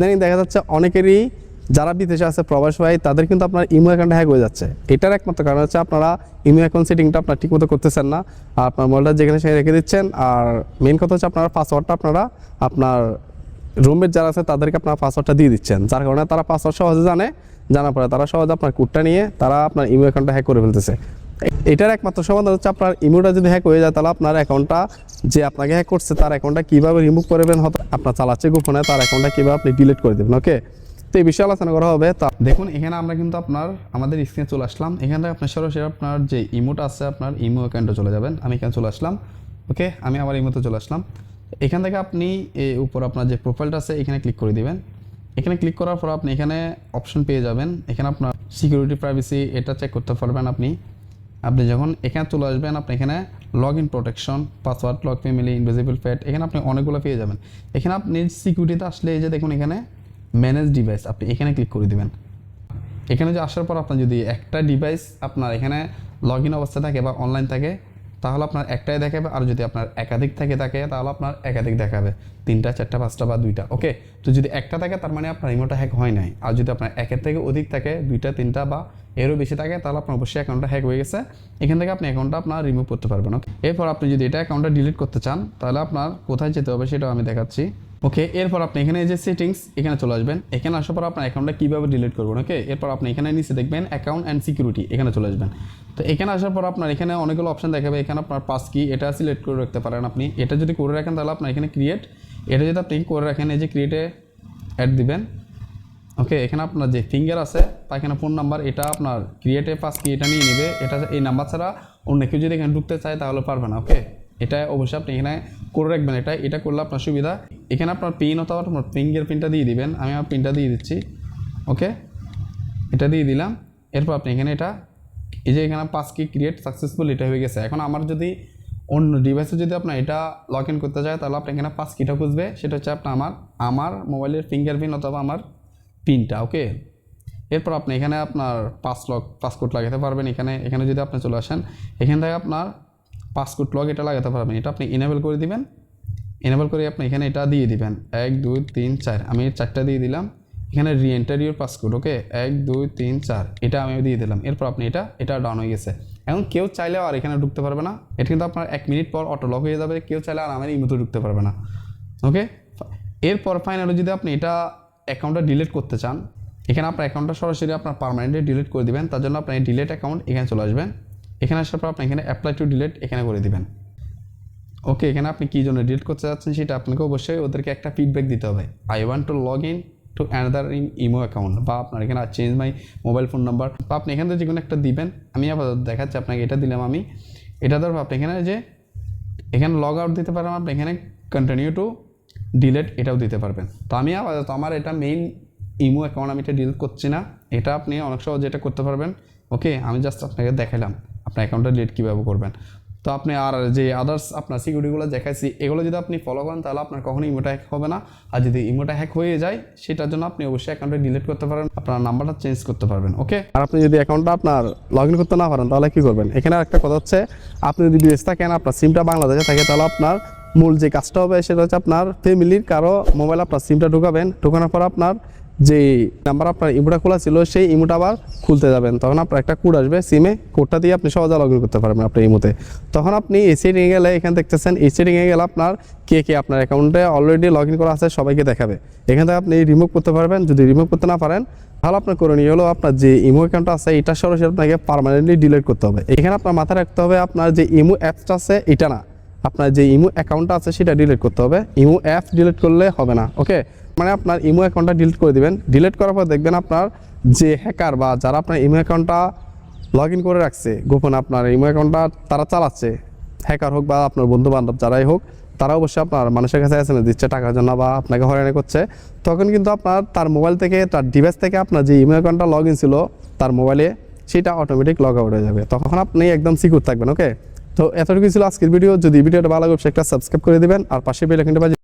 ইদানিং দেখা যাচ্ছে অনেকেরই যারা বিদেশে আছে প্রবাস ভাই তাদের কিন্তু আপনার ইমো অ্যাকাউন্ট হ্যাক হয়ে যাচ্ছে। এটার একমাত্র কারণ হচ্ছে আপনারা ইমো অ্যাকাউন্ট সেটিংটা আপনার ঠিকমতো করতেছেন না, আর আপনার মোবাইলটা যেখানে সেখানে রেখে দিচ্ছেন। আর মেইন কথা হচ্ছে আপনারা পাসওয়ার্ডটা আপনারা আপনার রুমমেট যারা আছে তাদেরকে আপনার পাসওয়ার্ডটা দিয়ে দিচ্ছেন, যার কারণে তারা পাসওয়ার্ড সহজে জানার পরে তারা সহজে আপনার কোডটা নিয়ে তারা আপনার ইমো অ্যাকাউন্টটা হ্যাক করে ফেলতেছে। এটার একমাত্র সমাধান হচ্ছে আপনার ইমোটা যদি হ্যাক হয়ে যায় তাহলে আপনার অ্যাকাউন্টটা যে আপনাকে হ্যাক করছে তার অ্যাকাউন্টটা কীভাবে রিমুভ করবেন, হয়তো আপনার চালাচ্ছে গোপনে তার অ্যাকাউন্টটা কীভাবে আপনি ডিলিট করে দেবেন। ওকে, তো এই বিষয়ে আলোচনা করা হবে। তা দেখুন এখানে আমরা কিন্তু আমাদের স্ক্রিনে চলে আসলাম। এখানে আপনার সরাসরি আপনার যে ইমোটা আছে আপনার ইমো অ্যাকাউন্টে চলে যাবেন। আমি এখানে চলে আসলাম। ওকে, আমি আমার ইমোতে চলে আসলাম। এখান থেকে আপনি এই উপর আপনার যে প্রোফাইলটা আছে এখানে ক্লিক করে দিবেন। এখানে ক্লিক করার পর আপনি এখানে অপশন পেয়ে যাবেন। এখানে আপনার সিকিউরিটি প্রাইভেসি এটা চেক করতে পারবেন। আপনি যখন এখানে চলে আসবেন আপনি এখানে log in protection, password lock, family, invisible pet, এখানে আপনি অনেকগুলো পেয়ে যাবেন। এখানে আপনি সিকিউরিটিতে আসলে এই যে দেখুন এখানে ম্যানেজ ডিভাইস, আপনি এখানে ক্লিক করে দিবেন। এখানে যে আসার পর আপনার যদি একটা ডিভাইস আপনার এখানে লগ ইন অবস্থা থাকে বা অনলাইন থাকে তাহলে আপনার একটাই দেখাবে, আর যদি আপনার একাধিক থাকে তাহলে আপনার একাধিক দেখাবে, 3টা 4টা 5টা বা 2টা। ওকে, তো যদি একটা থাকে তার মানে আপনার ইমোটা হ্যাক হয় নাই, আর যদি আপনার একের থেকে অধিক থাকে 2টা 3টা বা এরও বেশি থাকে তাহলে আপনার অবশ্যই অ্যাকাউন্টটা হ্যাক হয়ে গেছে। এখান থেকে আপনি অ্যাকাউন্টটা আপনার রিমুভ করতে পারবেন। ওকে, এরপর আপনি যদি এটা অ্যাকাউন্টটা ডিলিট করতে চান তাহলে আপনার কোথায় যেতে হবে সেটাও আমি দেখাচ্ছি। ওকে, এরপর আপনি এখানে যে সেটিংস এখানে চলে আসবেন। এখানে আসার পর আপনার অ্যাকাউন্টটা কীভাবে ডিলিট করবেন। ওকে, এরপর আপনি এখানে নিচে দেখবেন অ্যাকাউন্ট অ্যান্ড সিকিউরিটি, এখানে চলে আসবেন। তো এখানে আসার পর আপনার এখানে অনেকগুলো অপশন দেখাবে। এখানে আপনার পাস কি এটা সিলেক্ট করে রাখতে পারেন। আপনি এটা যদি করে রাখেন তাহলে আপনার এখানে ক্রিয়েট, এটা যদি আপনি করে রাখেন এই যে ক্রিয়েটে অ্যাড দিবেন। ওকে, এখানে আপনার যে ফিঙ্গার আছে তা এখানে ফোন নাম্বার, এটা আপনার ক্রিয়েটে পাস কি এটা নিয়ে নেবে। এটা এই নাম্বার ছাড়া অন্য কেউ যদি এখানে ঢুকতে চায় তাহলে পারবে না। ওকে, এটা অবশ্যই আপনি এখানে করে রাখবেন। এটা করলে আপনার সুবিধা। এখানে আপনার পিন অথবা আপনার ফিঙ্গার প্রিন্টটা দিয়ে দিবেন। আমি আমার পিনটা দিয়ে দিচ্ছি। ওকে, এটা দিয়ে দিলাম। এরপর আপনি এখানে এটা এই যে এখানে পাস কি ক্রিয়েট সাকসেসফুল এটা হয়ে গেছে। এখন আমার যদি অন্য ডিভাইসে যদি আপনার এটা লগ ইন করতে চায় তাহলে আপনি এখানে পাস কিটা খুঁজবে, সেটা হচ্ছে আপনার আমার মোবাইলের ফিঙ্গার প্রিন্ট অথবা আমার পিনটা। ওকে, এরপর আপনি এখানে আপনার পাসকোড লাগাতে পারবেন। এখানে যদি আপনি চলে আসেন এখান থেকে আপনার পাসকোড লগ এটা লাগাতে পারবেন। এটা আপনি ইনেবল করে দিবেন। ইনেবল করে আপনি এখানে এটা দিয়ে দিবেন 1 2 3 4, আমি 4টা দিয়ে দিলাম। এখানে রিএন্টার ইউর পাসকোড। ওকে, 1 2 3 4 এটা আমি দিয়ে দিলাম। এরপর আপনি এটা ডাউন হয়ে গেছে। এখন কেউ চাইলেও আর এখানে ঢুকতে পারবে না। এটা কিন্তু আপনার 1 মিনিট পর অটো লক হয়ে যাবে। কেউ চাইলে আর আমার ইমোতে ঢুকতে পারবে না। ওকে, এরপর ফাইনালি যদি আপনি এটা অ্যাকাউন্টটা ডিলিট করতে চান এখানে আপনার অ্যাকাউন্টটা সরাসরি আপনার পার্মানেন্টলি ডিলিট করে দিবেন। তার জন্য আপনি ডিলিট অ্যাকাউন্ট এখানে চলে আসবেন। এখানে আসার পর আপনি এখানে অ্যাপ্লাই টু ডিলিট এখানে করে দিবেন। ওকে, এখানে আপনি কী জন্য ডিলিট করতে যাচ্ছেন সেটা আপনাকে অবশ্যই ওদেরকে একটা ফিডব্যাক দিতে হবে। I want to log in to another imo account, বা আপনার এখানে change my mobile phone number, বা আপনি এখান থেকে যে কোনো একটা দিবেন। আমি আবার দেখাচ্ছি আপনাকে, এটা দিলাম আমি। এটা ধরো আপনি এখানে লগ আউট দিতে পারেন। আপনি এখানে কন্টিনিউ টু ডিলিট এটাও দিতে পারবেন। তো আমি আপাতত আমার এটা মেইন ইমো অ্যাকাউন্ট, আমি এটা ডিলিট করছি না। এটা আপনি অনেক সহজে এটা করতে পারবেন। ওকে, আমি জাস্ট আপনাকে দেখালাম আপনার অ্যাকাউন্টটা ডিলিট কীভাবে করবেন। তো আপনি আর যে আদার্স আপনার সিকিউরিটিগুলো দেখাইছি এগুলো যদি আপনি ফলো করেন তাহলে আপনার কখনো ইমোটা হ্যাক হবে না। আর যদি ইমোটা হ্যাক হয়ে যায় সেটার জন্য আপনি অবশ্যই অ্যাকাউন্টটা ডিলিট করতে পারেন, আপনার নাম্বারটা চেঞ্জ করতে পারবেন। ওকে, আর আপনি যদি অ্যাকাউন্টটা আপনার লগ ইন করতে না পারেন তাহলে কী করবেন। এখানে একটা কথা হচ্ছে, আপনি যদি বিদেশ থাকেন আপনার সিমটা বাংলাদেশে থাকে তাহলে আপনার মূল যে কাজটা হবে সেটা হচ্ছে আপনার ফ্যামিলির কারো মোবাইল আপনার সিমটা ঢোকানোর পর আপনার যে নাম্বার আপনার ইমোটা খোলা ছিল সেই ইমোটা আবার খুলতে যাবেন। তখন আপনার একটা কোড আসবে সিমে, কোডটা দিয়ে আপনি সহজে লগ ইন করতে পারবেন আপনার ইমোতে। তখন আপনি এই সেটিংয়ে গেলে এখানে দেখতেছেন, এই সেটিংয়ে গেলে আপনার কে আপনার অ্যাকাউন্টে অলরেডি লগ ইন করা আছে সবাইকে দেখাবে। এখান থেকে আপনি রিমুভ করতে পারবেন। যদি রিমুভ করতে না পারেন তাহলে আপনার করণীয় হলো আপনার যে ইমো অ্যাকাউন্টটা আছে এটা সরাসরি আপনাকে পার্মানেন্টলি ডিলিট করতে হবে। এখানে আপনার মাথায় রাখতে হবে আপনার যে ইমো অ্যাপসটা আছে এটা না, আপনার যে ইমো অ্যাকাউন্টটা আছে সেটা ডিলিট করতে হবে। ইমো অ্যাপ ডিলিট করলে হবে না। ওকে, মানে আপনার ইমো অ্যাকাউন্টটা ডিলিট করে দিবেন। ডিলিট করার পর দেখবেন আপনার যে হ্যাকার বা যারা আপনার ইমো অ্যাকাউন্টটা লগ ইন করে রাখছে গোপন, আপনার ইমো অ্যাকাউন্টটা তারা চালাচ্ছে, হ্যাকার হোক বা আপনার বন্ধু বান্ধব যারাই হোক, তারা অবশ্যই আপনার মানুষের কাছে SMS দিচ্ছে টাকার জন্য বা আপনাকে হয়রানি করছে। তখন কিন্তু আপনার তার মোবাইল থেকে, তার ডিভাইস থেকে আপনার যে ইমো অ্যাকাউন্টটা লগ ইন ছিল তার মোবাইলে সেটা অটোমেটিক লগ আউট হয়ে যাবে। তখন আপনি একদম সিকিউর থাকবেন। ওকে, তো এতটুকু ছিল আজকের ভিডিও। যদি ভিডিওটা ভালো লাগে একটা সাবস্ক্রাইব করে দিবেন আর পাশে বেল আইকনটা